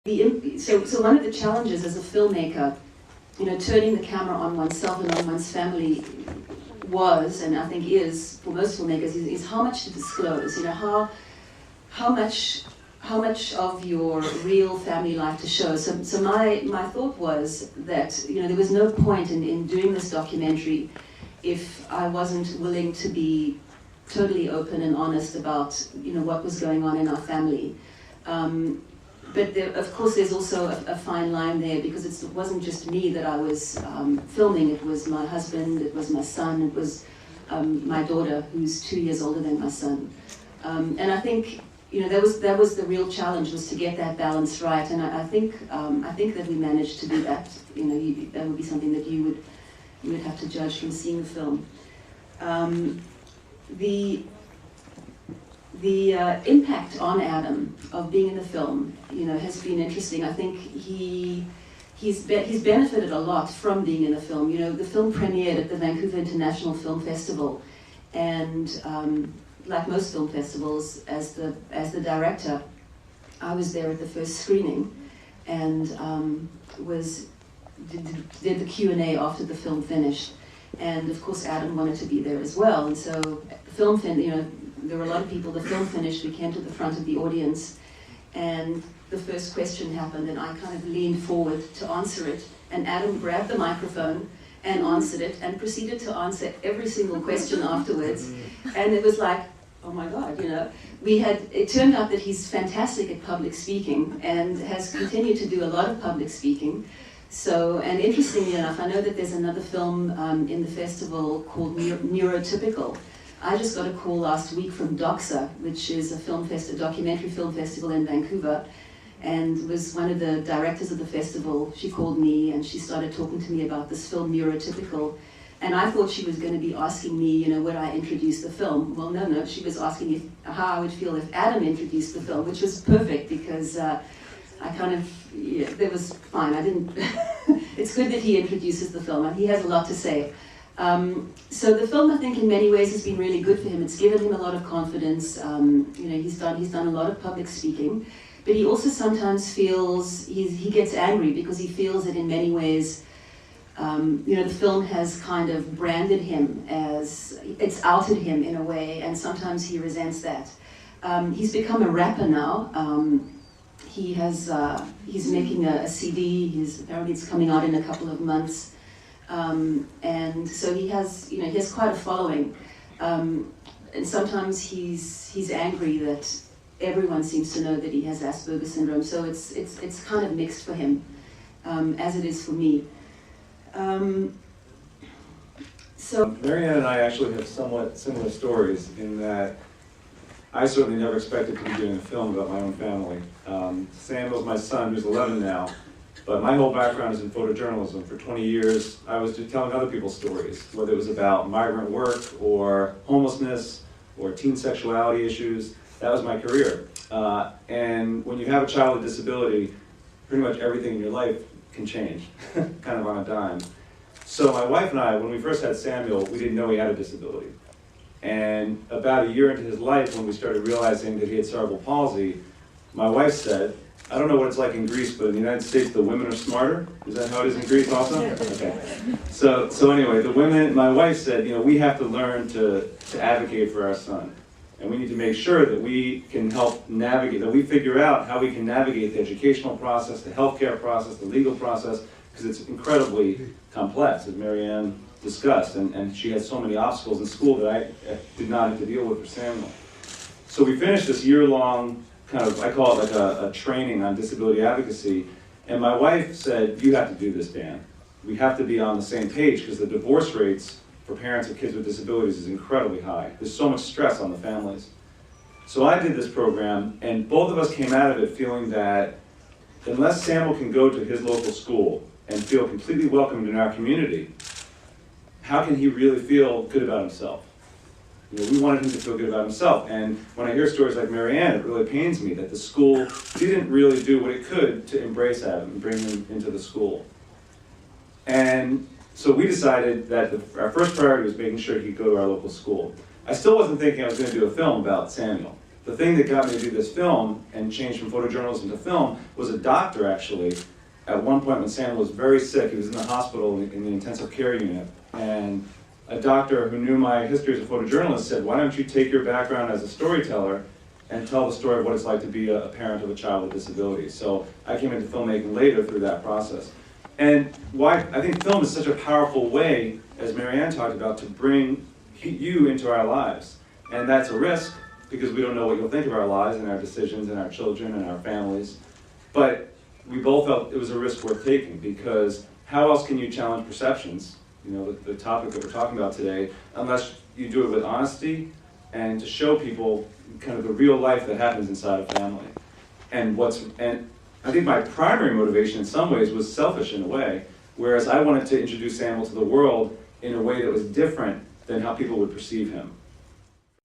So one of the challenges as a filmmaker, turning the camera on oneself and on one's family was, and I think is, for most filmmakers, is how much to disclose. How much of your real family life to show. So my thought was that there was no point in doing this documentary if I wasn't willing to be totally open and honest about what was going on in our family. But of course there's also a fine line there, because it wasn't just me that I was filming. It was my husband, it was my son, it was my daughter, who's 2 years older than my son. And I think that was the real challenge, was to get that balance right. And I think that we managed to do that. That would be something that you would have to judge from seeing the film. The impact on Adam of being in the film, has been interesting. I think he's benefited a lot from being in the film. The film premiered at the Vancouver International Film Festival, and like most film festivals, as the director, I was there at the first screening, and did the Q&A after the film finished. And of course, Adam wanted to be there as well. And so the film there were a lot of people. The film finished, we came to the front of the audience, and the first question happened, and I kind of leaned forward to answer it, and Adam grabbed the microphone and answered it, and proceeded to answer every single question afterwards. And it was like, oh my God, it turned out that he's fantastic at public speaking, and has continued to do a lot of public speaking. So, and interestingly enough, I know that there's another film in the festival called Neurotypical. I just got a call last week from Doxa, which is a documentary film festival in Vancouver, and was one of the directors of the festival. She called me and she started talking to me about this film Neurotypical, and I thought she was going to be asking me, would I introduce the film? Well, no, she was asking how I would feel if Adam introduced the film, which was perfect, because that was fine. I didn't. It's good that he introduces the film, and he has a lot to say. So the film, I think, in many ways has been really good for him. It's given him a lot of confidence. He's done a lot of public speaking, but he also sometimes feels he gets angry, because he feels that in many ways, the film has kind of branded him as, it's outed him in a way, and sometimes he resents that. He's become a rapper now. He's making a CD. Apparently it's coming out in a couple of months. And so he has quite a following, and sometimes he's angry that everyone seems to know that he has Asperger's syndrome. So it's kind of mixed for him, as it is for me. So Marianne and I actually have somewhat similar stories, in that I certainly never expected to be doing a film about my own family. Samuel's my son, who's 11 now. But my whole background is in photojournalism. For 20 years, I was just telling other people's stories, whether it was about migrant work or homelessness or teen sexuality issues. That was my career. And when you have a child with disability, pretty much everything in your life can change, kind of on a dime. So my wife and I, when we first had Samuel, we didn't know he had a disability. And about a year into his life, when we started realizing that he had cerebral palsy, my wife said, I don't know what it's like in Greece, but in the United States, the women are smarter. Is that how it is in Greece also? Okay. So anyway, my wife said, we have to learn to advocate for our son. And we need to make sure that we can help navigate, that we figure out how we can navigate the educational process, the healthcare process, the legal process, because it's incredibly complex, as Marianne discussed. And she had so many obstacles in school that I did not have to deal with for Samuel. So we finished this year-long kind of, I call it like a training on disability advocacy. And my wife said, you have to do this, Dan. We have to be on the same page, because the divorce rates for parents of kids with disabilities is incredibly high. There's so much stress on the families. So I did this program, and both of us came out of it feeling that unless Samuel can go to his local school and feel completely welcomed in our community, how can he really feel good about himself? We wanted him to feel good about himself. And when I hear stories like Marianne, it really pains me that the school didn't really do what it could to embrace Adam and bring him into the school. And so we decided that our first priority was making sure he could go to our local school. I still wasn't thinking I was going to do a film about Samuel. the thing that got me to do this film and change from photojournalism to film was a doctor, actually. At one point when Sam was very sick, he was in the hospital in the intensive care unit, and a doctor who knew my history as a photojournalist said, why don't you take your background as a storyteller and tell the story of what it's like to be a parent of a child with disabilities. So I came into filmmaking later through that process. And why I think film is such a powerful way, as Marianne talked about, to bring you into our lives. And that's a risk, because we don't know what you'll think of our lives and our decisions and our children and our families. But we both felt it was a risk worth taking, because how else can you challenge perceptions, you know, the topic that we're talking about today, unless you do it with honesty and to show people kind of the real life that happens inside a family. And I think my primary motivation in some ways was selfish in a way, whereas I wanted to introduce Samuel to the world in a way that was different than how people would perceive him.